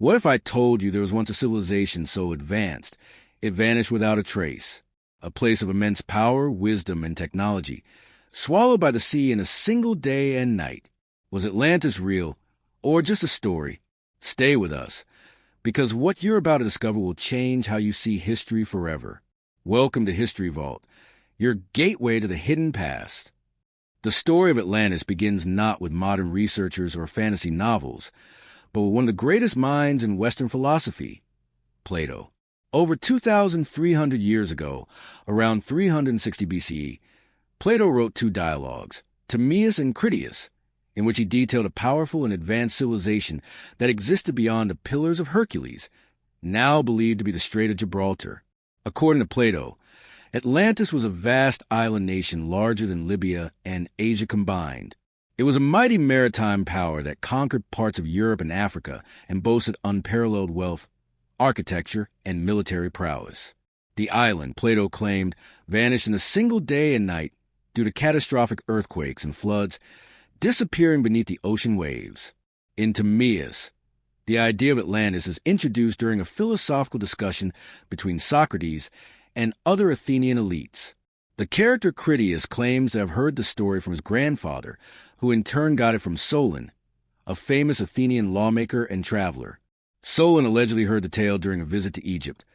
What if I told you there was once a civilization so advanced, it vanished without a trace? A place of immense power, wisdom, and technology, swallowed by the sea in a single day and night. Was Atlantis real, or just a story? Stay with us, because what you're about to discover will change how you see history forever. Welcome to History Vault, your gateway to the hidden past. The story of Atlantis begins not with modern researchers or fantasy novels, but with one of the greatest minds in Western philosophy, Plato. Over 2,300 years ago, around 360 BCE, Plato wrote two dialogues, Timaeus and Critias, in which he detailed a powerful and advanced civilization that existed beyond the Pillars of Hercules, now believed to be the Strait of Gibraltar. According to Plato, Atlantis was a vast island nation larger than Libya and Asia combined. It was a mighty maritime power that conquered parts of Europe and Africa and boasted unparalleled wealth, architecture, and military prowess. The island, Plato claimed, vanished in a single day and night due to catastrophic earthquakes and floods, disappearing beneath the ocean waves. In Timaeus, the idea of Atlantis is introduced during a philosophical discussion between Socrates and other Athenian elites. The character Critias claims to have heard the story from his grandfather, who in turn got it from Solon, a famous Athenian lawmaker and traveler. Solon allegedly heard the tale during a visit to Egypt,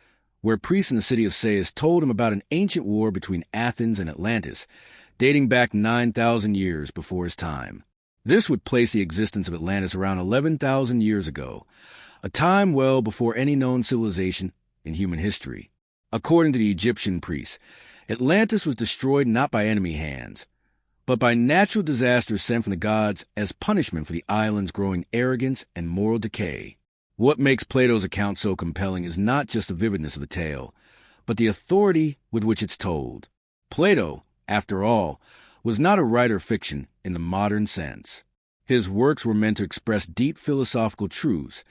where priests in the city of Sais told him about an ancient war between Athens and Atlantis, dating back 9,000 years before his time. This would place the existence of Atlantis around 11,000 years ago, a time well before any known civilization in human history. According to the Egyptian priests, Atlantis was destroyed not by enemy hands, but by natural disasters sent from the gods as punishment for the island's growing arrogance and moral decay. What makes Plato's account so compelling is not just the vividness of the tale, but the authority with which it's told. Plato, after all, was not a writer of fiction in the modern sense. His works were meant to express deep philosophical truths,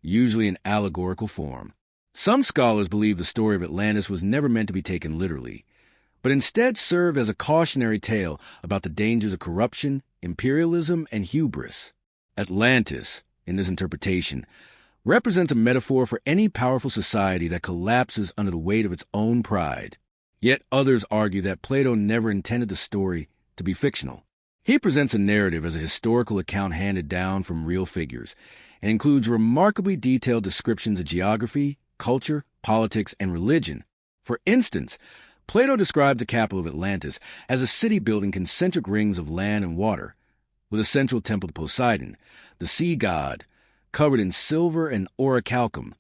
usually in allegorical form. Some scholars believe the story of Atlantis was never meant to be taken literally, but instead served as a cautionary tale about the dangers of corruption, imperialism, and hubris. Atlantis, in this interpretation, represents a metaphor for any powerful society that collapses under the weight of its own pride. Yet others argue that Plato never intended the story to be fictional. He presents a narrative as a historical account handed down from real figures, and includes remarkably detailed descriptions of geography, culture, politics, and religion. For instance, Plato describes the capital of Atlantis as a city built in concentric rings of land and water, with a central temple to Poseidon, the sea god, covered in silver and orichalcum,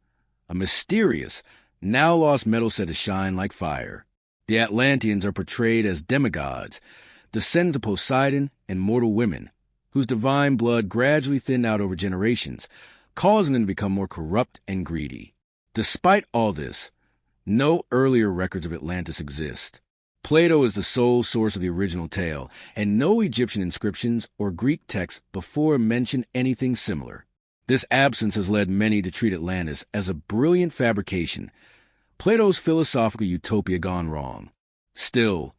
a mysterious, now-lost metal said to shine like fire. The Atlanteans are portrayed as demigods, descendants of Poseidon and mortal women, whose divine blood gradually thinned out over generations, causing them to become more corrupt and greedy. Despite all this, no earlier records of Atlantis exist. Plato is the sole source of the original tale, and no Egyptian inscriptions or Greek texts before mention anything similar. This absence has led many to treat Atlantis as a brilliant fabrication, Plato's philosophical utopia gone wrong. Still,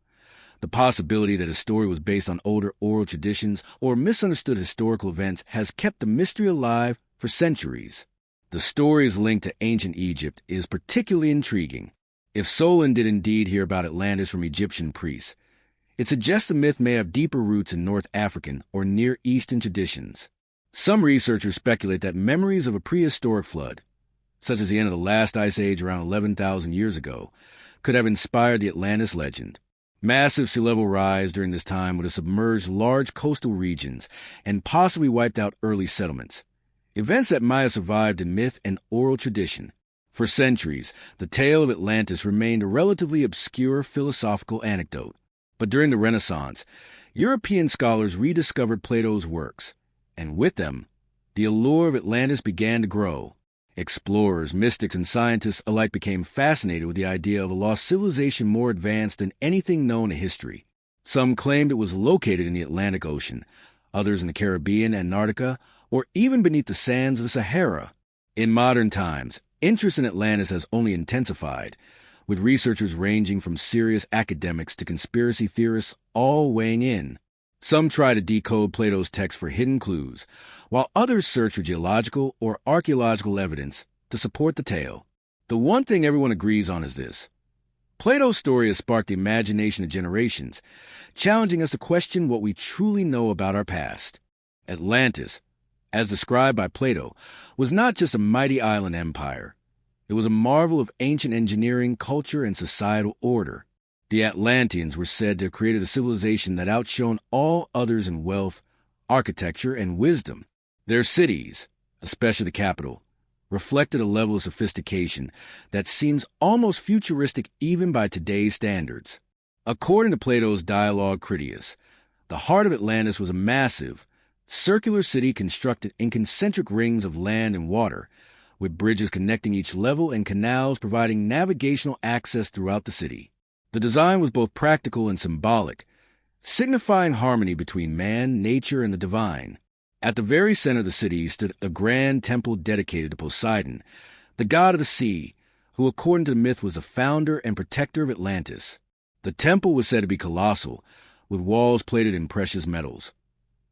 the possibility that his story was based on older oral traditions or misunderstood historical events has kept the mystery alive for centuries. The story's link to ancient Egypt is particularly intriguing. If Solon did indeed hear about Atlantis from Egyptian priests, it suggests the myth may have deeper roots in North African or Near Eastern traditions. Some researchers speculate that memories of a prehistoric flood, such as the end of the last ice age around 11,000 years ago, could have inspired the Atlantis legend. Massive sea level rise during this time would have submerged large coastal regions and possibly wiped out early settlements, events that might have survived in myth and oral tradition. For centuries, the tale of Atlantis remained a relatively obscure philosophical anecdote. But during the Renaissance, European scholars rediscovered Plato's works, and with them, the allure of Atlantis began to grow. Explorers, mystics, and scientists alike became fascinated with the idea of a lost civilization more advanced than anything known in history. Some claimed it was located in the Atlantic Ocean, others in the Caribbean, Antarctica, or even beneath the sands of the Sahara. In modern times, interest in Atlantis has only intensified, with researchers ranging from serious academics to conspiracy theorists all weighing in. Some try to decode Plato's text for hidden clues, while others search for geological or archaeological evidence to support the tale. The one thing everyone agrees on is this: Plato's story has sparked the imagination of generations, challenging us to question what we truly know about our past. Atlantis, as described by Plato, was not just a mighty island empire. It was a marvel of ancient engineering, culture, and societal order. The Atlanteans were said to have created a civilization that outshone all others in wealth, architecture, and wisdom. Their cities, especially the capital, reflected a level of sophistication that seems almost futuristic even by today's standards. According to Plato's dialogue Critias, the heart of Atlantis was a massive, circular city constructed in concentric rings of land and water, with bridges connecting each level and canals providing navigational access throughout the city. The design was both practical and symbolic, signifying harmony between man, nature, and the divine. At the very center of the city stood a grand temple dedicated to Poseidon, the god of the sea, who according to the myth was the founder and protector of Atlantis. The temple was said to be colossal, with walls plated in precious metals,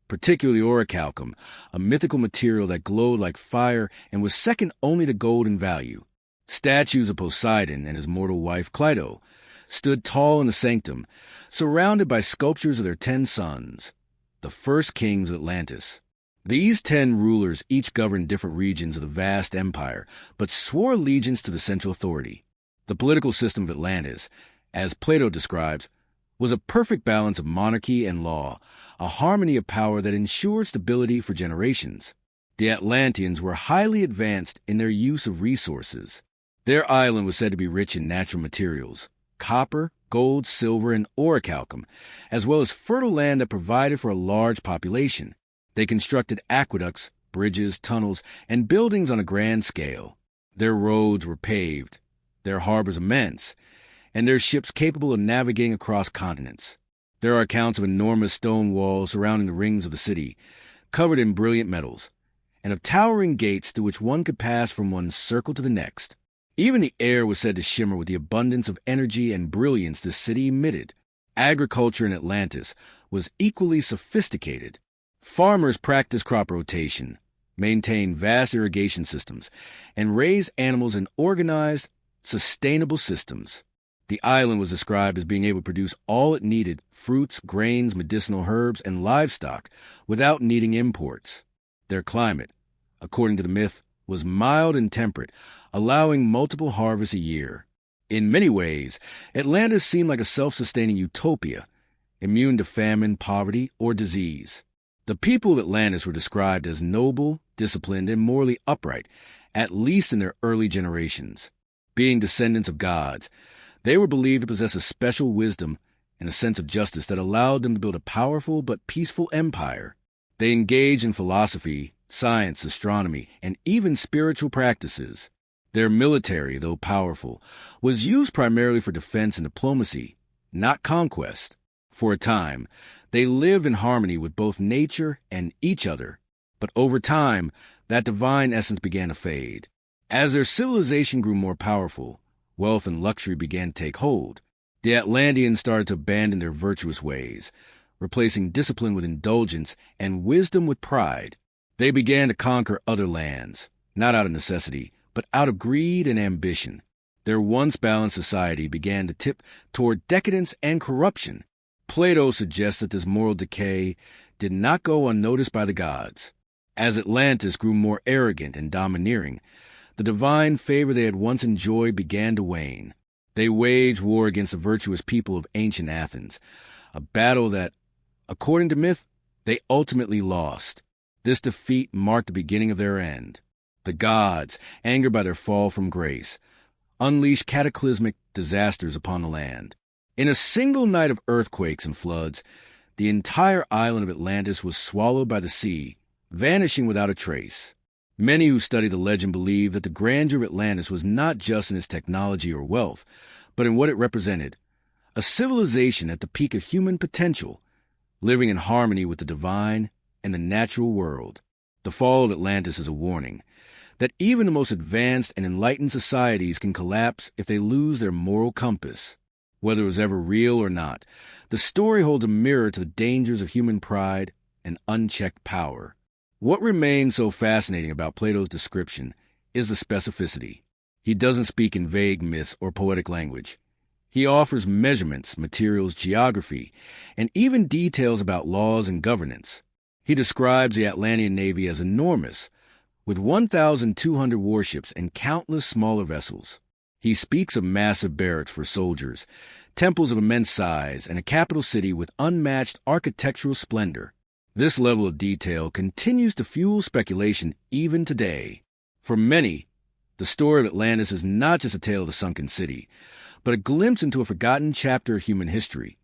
particularly orichalcum, a mythical material that glowed like fire and was second only to gold in value. Statues of Poseidon and his mortal wife Plato stood tall in the sanctum, surrounded by sculptures of their 10 sons, the first kings of Atlantis. These 10 rulers each governed different regions of the vast empire, but swore allegiance to the central authority. The political system of Atlantis, as Plato describes, was a perfect balance of monarchy and law, a harmony of power that ensured stability for generations. The Atlanteans were highly advanced in their use of resources. Their island was said to be rich in natural materials, copper, gold, silver, and orichalcum, as well as fertile land that provided for a large population. They constructed aqueducts, bridges, tunnels, and buildings on a grand scale. Their roads were paved, their harbors immense, and their ships capable of navigating across continents. There are accounts of enormous stone walls surrounding the rings of the city, covered in brilliant metals, and of towering gates through which one could pass from one circle to the next. Even the air was said to shimmer with the abundance of energy and brilliance the city emitted. Agriculture in Atlantis was equally sophisticated. Farmers practiced crop rotation, maintained vast irrigation systems, and raised animals in organized, sustainable systems. The island was described as being able to produce all it needed, fruits, grains, medicinal herbs, and livestock, without needing imports. Their climate, according to the myth, was mild and temperate, allowing multiple harvests a year. In many ways, Atlantis seemed like a self-sustaining utopia, immune to famine, poverty, or disease. The people of Atlantis were described as noble, disciplined, and morally upright, at least in their early generations. Being descendants of gods, they were believed to possess a special wisdom and a sense of justice that allowed them to build a powerful but peaceful empire. They engaged in philosophy, science, astronomy, and even spiritual practices. Their military, though powerful, was used primarily for defense and diplomacy, not conquest. For a time, they lived in harmony with both nature and each other, but over time, that divine essence began to fade. As their civilization grew more powerful, wealth and luxury began to take hold. The Atlanteans started to abandon their virtuous ways, replacing discipline with indulgence and wisdom with pride. They began to conquer other lands, not out of necessity, but out of greed and ambition. Their once balanced society began to tip toward decadence and corruption. Plato suggests that this moral decay did not go unnoticed by the gods. As Atlantis grew more arrogant and domineering, the divine favor they had once enjoyed began to wane. They waged war against the virtuous people of ancient Athens, a battle that, according to myth, they ultimately lost. This defeat marked the beginning of their end. The gods, angered by their fall from grace, unleashed cataclysmic disasters upon the land. In a single night of earthquakes and floods, the entire island of Atlantis was swallowed by the sea, vanishing without a trace. Many who study the legend believe that the grandeur of Atlantis was not just in its technology or wealth, but in what it represented: a civilization at the peak of human potential, living in harmony with the divine and the natural world. The fall of Atlantis is a warning that even the most advanced and enlightened societies can collapse if they lose their moral compass. Whether it was ever real or not, the story holds a mirror to the dangers of human pride and unchecked power. What remains so fascinating about Plato's description is the specificity. He doesn't speak in vague myths or poetic language. He offers measurements, materials, geography, and even details about laws and governance. He describes the Atlantean navy as enormous, with 1,200 warships and countless smaller vessels. He speaks of massive barracks for soldiers, temples of immense size, and a capital city with unmatched architectural splendor. This level of detail continues to fuel speculation even today. For many, the story of Atlantis is not just a tale of a sunken city, but a glimpse into a forgotten chapter of human history,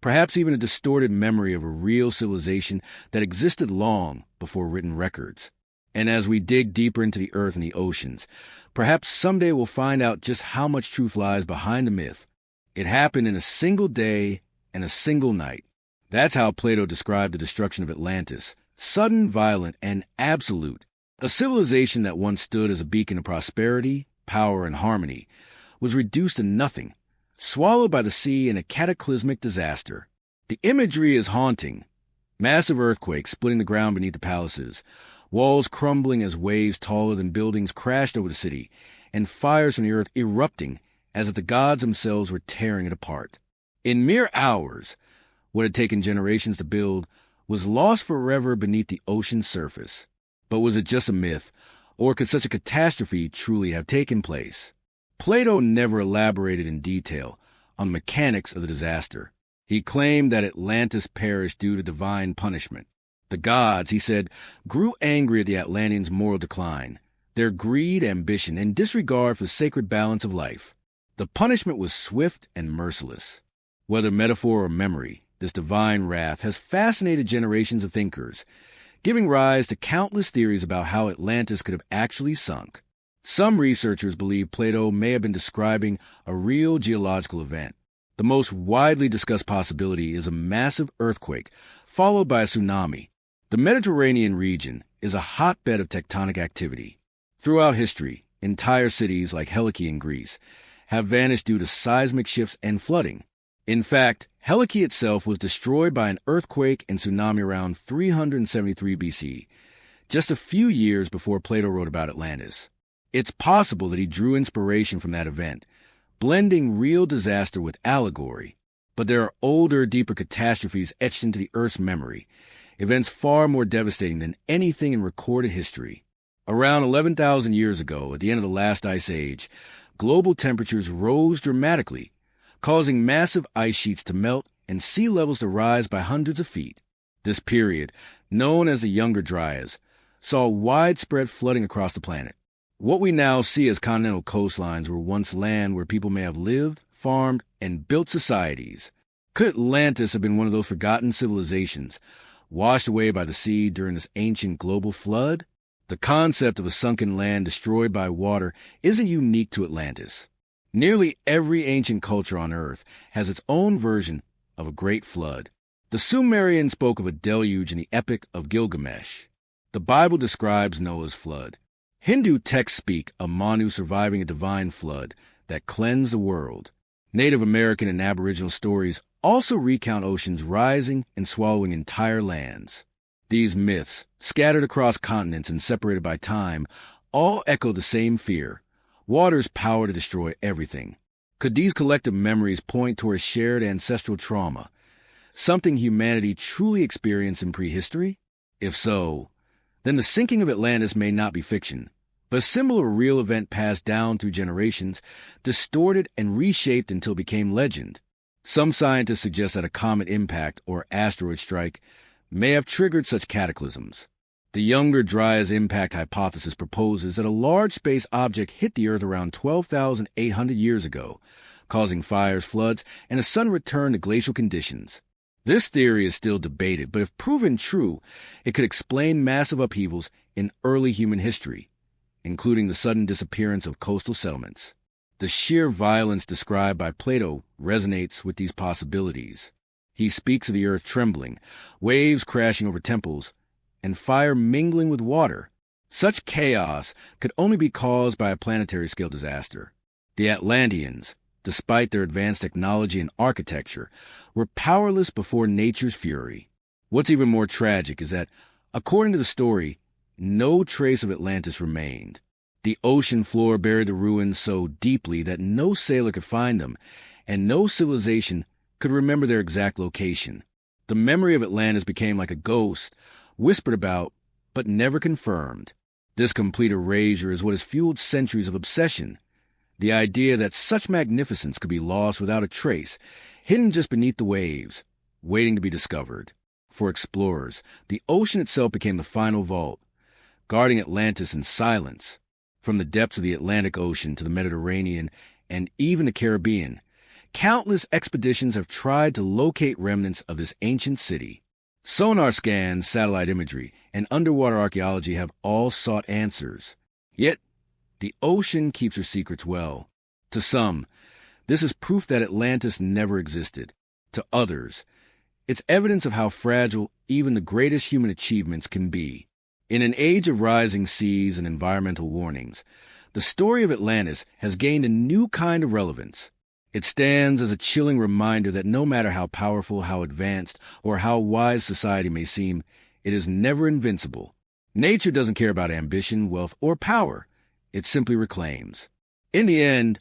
perhaps even a distorted memory of a real civilization that existed long before written records. And as we dig deeper into the earth and the oceans, perhaps someday we'll find out just how much truth lies behind the myth. It happened in a single day and a single night. That's how Plato described the destruction of Atlantis: sudden, violent, and absolute. A civilization that once stood as a beacon of prosperity, power, and harmony was reduced to nothing, swallowed by the sea in a cataclysmic disaster. The imagery is haunting. Massive earthquakes splitting the ground beneath the palaces, walls crumbling as waves taller than buildings crashed over the city, and fires from the earth erupting as if the gods themselves were tearing it apart. In mere hours, what had taken generations to build was lost forever beneath the ocean's surface. But was it just a myth, or could such a catastrophe truly have taken place? Plato never elaborated in detail on the mechanics of the disaster. He claimed that Atlantis perished due to divine punishment. The gods, he said, grew angry at the Atlanteans' moral decline, their greed, ambition, and disregard for the sacred balance of life. The punishment was swift and merciless. Whether metaphor or memory, this divine wrath has fascinated generations of thinkers, giving rise to countless theories about how Atlantis could have actually sunk. Some researchers believe Plato may have been describing a real geological event. The most widely discussed possibility is a massive earthquake, followed by a tsunami. The Mediterranean region is a hotbed of tectonic activity. Throughout history, entire cities like Helike in Greece have vanished due to seismic shifts and flooding. In fact, Helike itself was destroyed by an earthquake and tsunami around 373 BC, just a few years before Plato wrote about Atlantis. It's possible that he drew inspiration from that event, blending real disaster with allegory. But there are older, deeper catastrophes etched into the Earth's memory, events far more devastating than anything in recorded history. Around 11,000 years ago, at the end of the last ice age, global temperatures rose dramatically, causing massive ice sheets to melt and sea levels to rise by hundreds of feet. This period, known as the Younger Dryas, saw widespread flooding across the planet. What we now see as continental coastlines were once land where people may have lived, farmed, and built societies. Could Atlantis have been one of those forgotten civilizations, washed away by the sea during this ancient global flood? The concept of a sunken land destroyed by water isn't unique to Atlantis. Nearly every ancient culture on Earth has its own version of a great flood. The Sumerians spoke of a deluge in the Epic of Gilgamesh. The Bible describes Noah's flood. Hindu texts speak of Manu surviving a divine flood that cleansed the world. Native American and Aboriginal stories also recount oceans rising and swallowing entire lands. These myths, scattered across continents and separated by time, all echo the same fear: water's power to destroy everything. Could these collective memories point toward shared ancestral trauma, something humanity truly experienced in prehistory? If so, then the sinking of Atlantis may not be fiction, but a similar real event passed down through generations, distorted and reshaped until it became legend. Some scientists suggest that a comet impact or asteroid strike may have triggered such cataclysms. The Younger Dryas impact hypothesis proposes that a large space object hit the Earth around 12,800 years ago, causing fires, floods, and a sudden return to glacial conditions. This theory is still debated, but if proven true, it could explain massive upheavals in early human history, including the sudden disappearance of coastal settlements. The sheer violence described by Plato resonates with these possibilities. He speaks of the earth trembling, waves crashing over temples, and fire mingling with water. Such chaos could only be caused by a planetary-scale disaster. The Atlanteans, despite their advanced technology and architecture, were powerless before nature's fury. What's even more tragic is that, according to the story, no trace of Atlantis remained. The ocean floor buried the ruins so deeply that no sailor could find them, and no civilization could remember their exact location. The memory of Atlantis became like a ghost, whispered about, but never confirmed. This complete erasure is what has fueled centuries of obsession. The idea that such magnificence could be lost without a trace, hidden just beneath the waves, waiting to be discovered. For explorers, the ocean itself became the final vault, guarding Atlantis in silence. From the depths of the Atlantic Ocean to the Mediterranean and even the Caribbean, countless expeditions have tried to locate remnants of this ancient city. Sonar scans, satellite imagery, and underwater archaeology have all sought answers. Yet, the ocean keeps her secrets well. To some, this is proof that Atlantis never existed. To others, it's evidence of how fragile even the greatest human achievements can be. In an age of rising seas and environmental warnings, the story of Atlantis has gained a new kind of relevance. It stands as a chilling reminder that no matter how powerful, how advanced, or how wise society may seem, it is never invincible. Nature doesn't care about ambition, wealth, or power. It simply reclaims. In the end,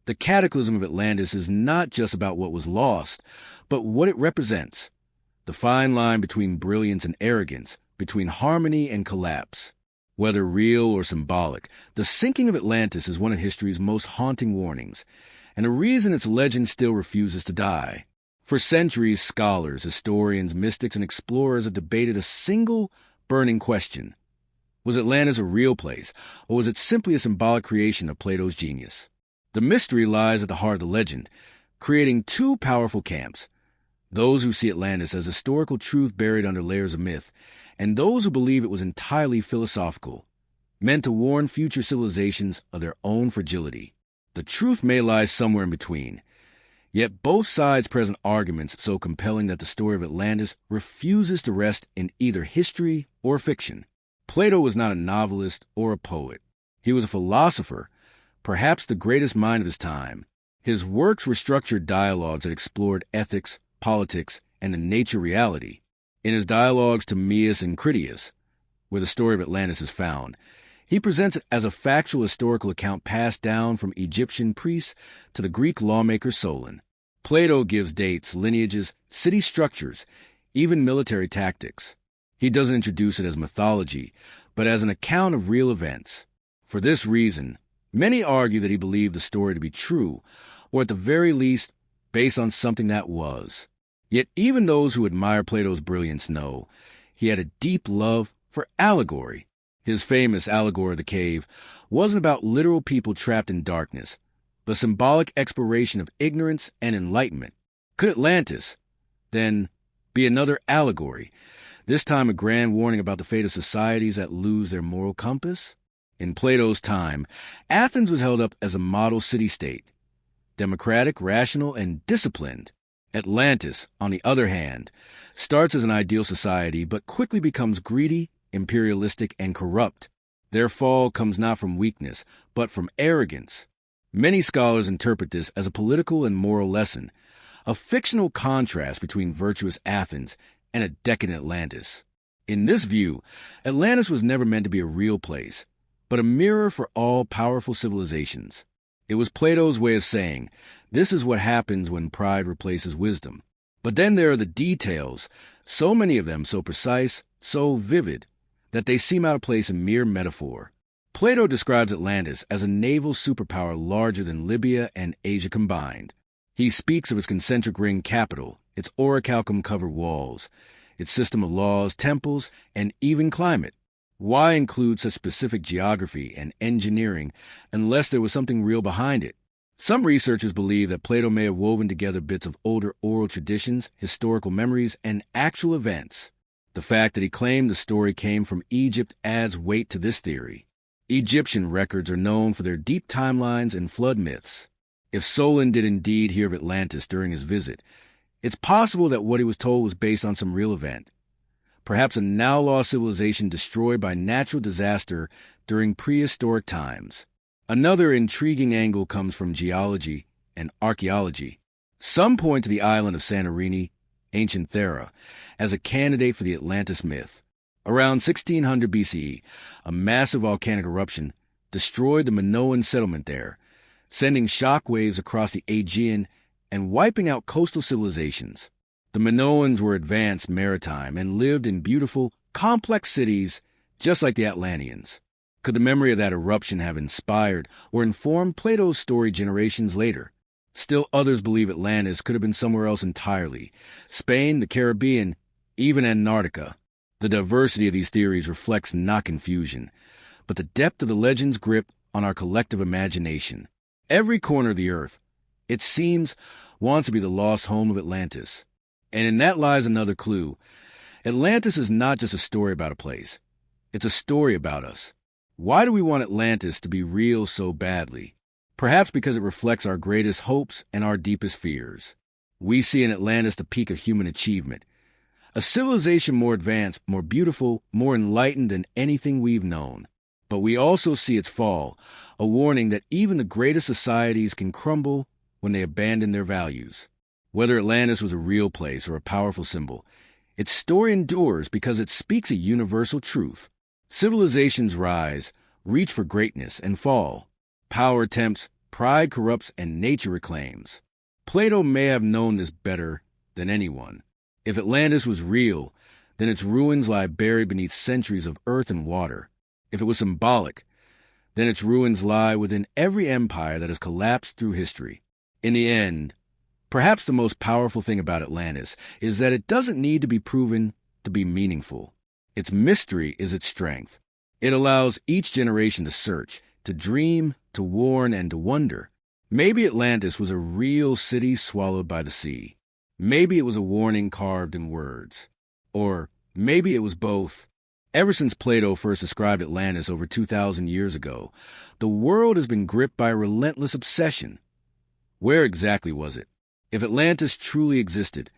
the cataclysm of Atlantis is not just about what was lost, but what it represents. The fine line between brilliance and arrogance, between harmony and collapse. Whether real or symbolic, the sinking of Atlantis is one of history's most haunting warnings, and a reason its legend still refuses to die. For centuries, scholars, historians, mystics, and explorers have debated a single burning question. Was Atlantis a real place, or was it simply a symbolic creation of Plato's genius? The mystery lies at the heart of the legend, creating two powerful camps: those who see Atlantis as historical truth buried under layers of myth, and those who believe it was entirely philosophical, meant to warn future civilizations of their own fragility. The truth may lie somewhere in between, yet both sides present arguments so compelling that the story of Atlantis refuses to rest in either history or fiction. Plato was not a novelist or a poet. He was a philosopher, perhaps the greatest mind of his time. His works were structured dialogues that explored ethics, politics, and the nature reality. In his dialogues Timaeus and Critias, where the story of Atlantis is found, he presents it as a factual historical account passed down from Egyptian priests to the Greek lawmaker Solon. Plato gives dates, lineages, city structures, even military tactics. He doesn't introduce it as mythology, but as an account of real events. For this reason, many argue that he believed the story to be true, or at the very least, based on something that was. Yet even those who admire Plato's brilliance know he had a deep love for allegory. His famous allegory of the cave wasn't about literal people trapped in darkness, but symbolic exploration of ignorance and enlightenment. Could Atlantis, then, be another allegory, this time a grand warning about the fate of societies that lose their moral compass? In Plato's time, Athens was held up as a model city-state, democratic, rational, and disciplined. Atlantis, on the other hand, starts as an ideal society but quickly becomes greedy, imperialistic, and corrupt. Their fall comes not from weakness, but from arrogance. Many scholars interpret this as a political and moral lesson, a fictional contrast between virtuous Athens and a decadent Atlantis. In this view, Atlantis was never meant to be a real place, but a mirror for all powerful civilizations. It was Plato's way of saying, this is what happens when pride replaces wisdom. But then there are the details, so many of them so precise, so vivid, that they seem out of place in mere metaphor. Plato describes Atlantis as a naval superpower larger than Libya and Asia combined. He speaks of its concentric ring capital, its orichalcum-covered walls, its system of laws, temples, and even climate. Why include such specific geography and engineering unless there was something real behind it? Some researchers believe that Plato may have woven together bits of older oral traditions, historical memories, and actual events. The fact that he claimed the story came from Egypt adds weight to this theory. Egyptian records are known for their deep timelines and flood myths. If Solon did indeed hear of Atlantis during his visit, it's possible that what he was told was based on some real event. Perhaps a now-lost civilization destroyed by natural disaster during prehistoric times. Another intriguing angle comes from geology and archaeology. Some point to the island of Santorini, ancient Thera, as a candidate for the Atlantis myth. Around 1600 BCE, a massive volcanic eruption destroyed the Minoan settlement there, sending shock waves across the Aegean and wiping out coastal civilizations. The Minoans were advanced maritime and lived in beautiful, complex cities just like the Atlanteans. Could the memory of that eruption have inspired or informed Plato's story generations later? Still others believe Atlantis could have been somewhere else entirely. Spain, the Caribbean, even Antarctica. The diversity of these theories reflects not confusion, but the depth of the legend's grip on our collective imagination. Every corner of the earth, it seems, wants to be the lost home of Atlantis. And in that lies another clue. Atlantis is not just a story about a place. It's a story about us. Why do we want Atlantis to be real so badly? Perhaps because it reflects our greatest hopes and our deepest fears. We see in Atlantis the peak of human achievement. A civilization more advanced, more beautiful, more enlightened than anything we've known. But we also see its fall, a warning that even the greatest societies can crumble when they abandon their values. Whether Atlantis was a real place or a powerful symbol, its story endures because it speaks a universal truth. Civilizations rise, reach for greatness, and fall. Power tempts, pride corrupts, and nature reclaims. Plato may have known this better than anyone. If Atlantis was real, then its ruins lie buried beneath centuries of earth and water. If it was symbolic, then its ruins lie within every empire that has collapsed through history. In the end, perhaps the most powerful thing about Atlantis is that it doesn't need to be proven to be meaningful. Its mystery is its strength. It allows each generation to search, to dream, to warn, and to wonder. Maybe Atlantis was a real city swallowed by the sea. Maybe it was a warning carved in words. Or maybe it was both. Ever since Plato first described Atlantis over 2,000 years ago, the world has been gripped by a relentless obsession. Where exactly was it? If Atlantis truly existed,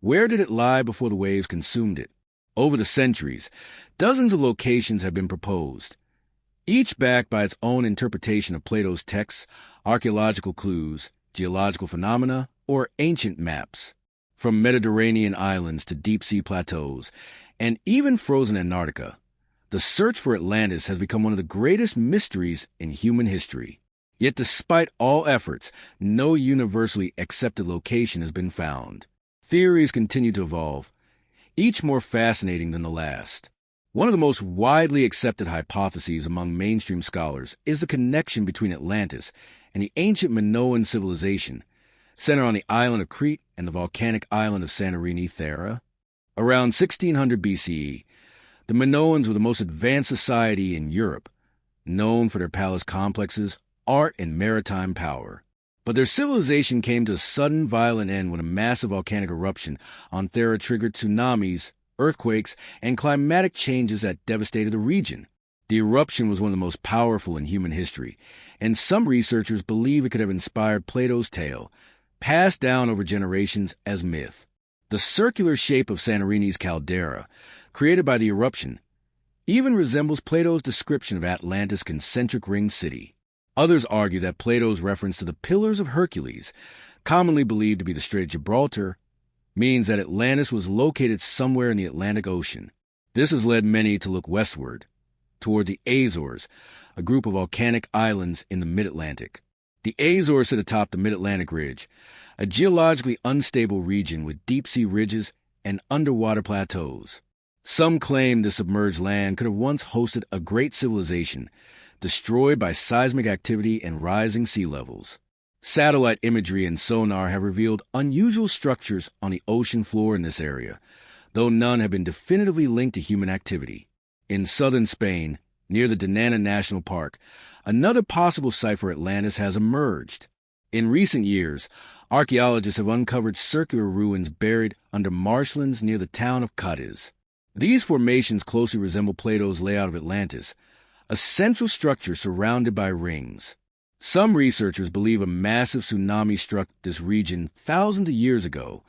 where did it lie before the waves consumed it? Over the centuries, dozens of locations have been proposed, each backed by its own interpretation of Plato's texts, archaeological clues, geological phenomena, or ancient maps. From Mediterranean islands to deep-sea plateaus, and even frozen Antarctica, the search for Atlantis has become one of the greatest mysteries in human history. Yet despite all efforts, no universally accepted location has been found. Theories continue to evolve, each more fascinating than the last. One of the most widely accepted hypotheses among mainstream scholars is the connection between Atlantis and the ancient Minoan civilization, centered on the island of Crete and the volcanic island of Santorini, Thera. Around 1600 BCE, the Minoans were the most advanced society in Europe, known for their palace complexes, art, and maritime power. But their civilization came to a sudden, violent end when a massive volcanic eruption on Thera triggered tsunamis, earthquakes, and climatic changes that devastated the region. The eruption was one of the most powerful in human history, and some researchers believe it could have inspired Plato's tale, passed down over generations as myth. The circular shape of Santorini's caldera, created by the eruption, even resembles Plato's description of Atlantis' concentric ring city. Others argue that Plato's reference to the Pillars of Hercules, commonly believed to be the Strait of Gibraltar, means that Atlantis was located somewhere in the Atlantic Ocean. This has led many to look westward, toward the Azores, a group of volcanic islands in the mid-Atlantic. The Azores sit atop the Mid-Atlantic Ridge, a geologically unstable region with deep-sea ridges and underwater plateaus. Some claim the submerged land could have once hosted a great civilization, destroyed by seismic activity and rising sea levels. Satellite imagery and sonar have revealed unusual structures on the ocean floor in this area, though none have been definitively linked to human activity. In southern Spain, near the Diana National Park, another possible site for Atlantis has emerged. In recent years, archaeologists have uncovered circular ruins buried under marshlands near the town of Cadiz. These formations closely resemble Plato's layout of Atlantis, a central structure surrounded by rings. Some researchers believe a massive tsunami struck this region thousands of years ago,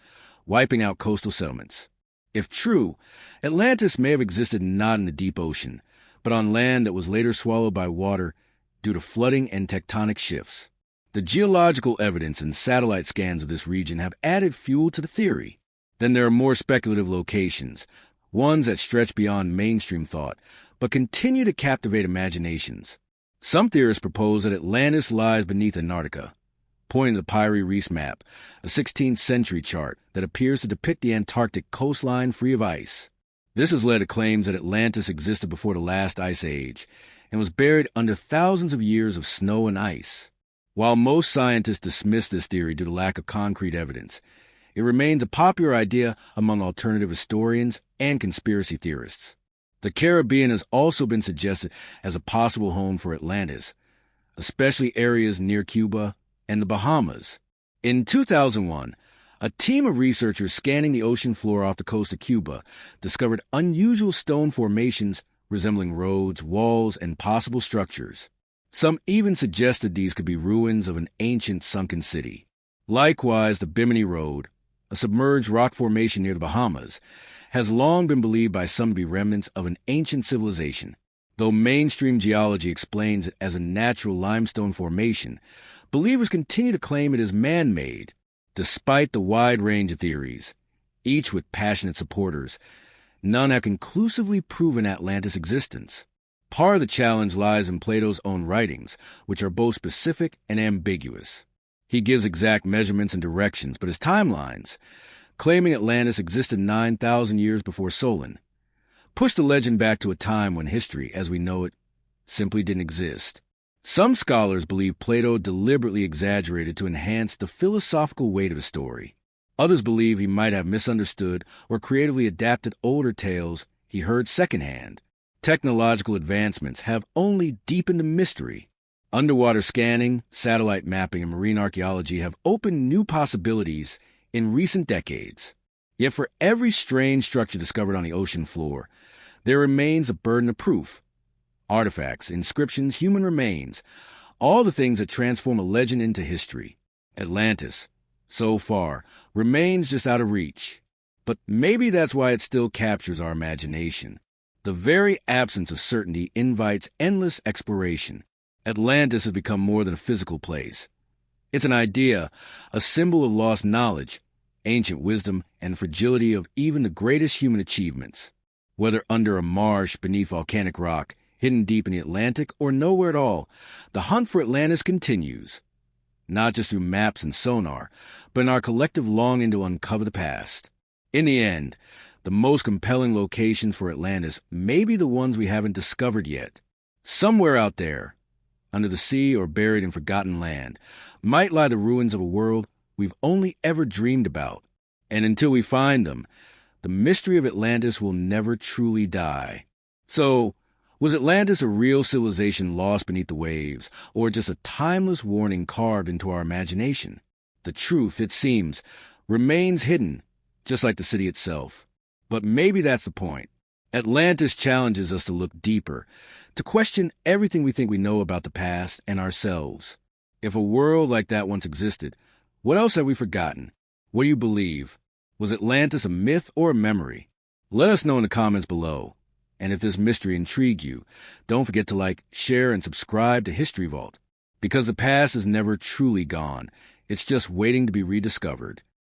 wiping out coastal settlements. If true, Atlantis may have existed not in the deep ocean, but on land that was later swallowed by water due to flooding and tectonic shifts. The geological evidence and satellite scans of this region have added fuel to the theory. Then there are more speculative locations, ones that stretch beyond mainstream thought, but continue to captivate imaginations. Some theorists propose that Atlantis lies beneath Antarctica, pointing to the Piri Reis map, a 16th century chart that appears to depict the Antarctic coastline free of ice. This has led to claims that Atlantis existed before the last ice age and was buried under thousands of years of snow and ice. While most scientists dismiss this theory due to lack of concrete evidence, it remains a popular idea among alternative historians and conspiracy theorists. The Caribbean has also been suggested as a possible home for Atlantis, especially areas near Cuba and the Bahamas. In 2001, a team of researchers scanning the ocean floor off the coast of Cuba discovered unusual stone formations resembling roads, walls, and possible structures. Some even suggested these could be ruins of an ancient sunken city. Likewise, the Bimini Road, a submerged rock formation near the Bahamas, has long been believed by some to be remnants of an ancient civilization. Though mainstream geology explains it as a natural limestone formation, believers continue to claim it is man-made. Despite the wide range of theories, each with passionate supporters, none have conclusively proven Atlantis' existence. Part of the challenge lies in Plato's own writings, which are both specific and ambiguous. He gives exact measurements and directions, but his timelines, claiming Atlantis existed 9,000 years before Solon, push the legend back to a time when history, as we know it, simply didn't exist. Some scholars believe Plato deliberately exaggerated to enhance the philosophical weight of the story. Others believe he might have misunderstood or creatively adapted older tales he heard secondhand. Technological advancements have only deepened the mystery. Underwater scanning, satellite mapping, and marine archaeology have opened new possibilities in recent decades. Yet for every strange structure discovered on the ocean floor, there remains a burden of proof. Artifacts, inscriptions, human remains, all the things that transform a legend into history. Atlantis, so far, remains just out of reach. But maybe that's why it still captures our imagination. The very absence of certainty invites endless exploration. Atlantis has become more than a physical place. It's an idea, a symbol of lost knowledge, ancient wisdom, and fragility of even the greatest human achievements. Whether under a marsh beneath volcanic rock, hidden deep in the Atlantic, or nowhere at all, the hunt for Atlantis continues. Not just through maps and sonar, but in our collective longing to uncover the past. In the end, the most compelling locations for Atlantis may be the ones we haven't discovered yet. Somewhere out there, under the sea or buried in forgotten land, might lie the ruins of a world we've only ever dreamed about. And until we find them, the mystery of Atlantis will never truly die. So, was Atlantis a real civilization lost beneath the waves, or just a timeless warning carved into our imagination? The truth, it seems, remains hidden, just like the city itself. But maybe that's the point. Atlantis challenges us to look deeper, to question everything we think we know about the past and ourselves. If a world like that once existed, what else have we forgotten? What do you believe? Was Atlantis a myth or a memory? Let us know in the comments below. And if this mystery intrigued you, don't forget to like, share, and subscribe to History Vault. Because the past is never truly gone. It's just waiting to be rediscovered.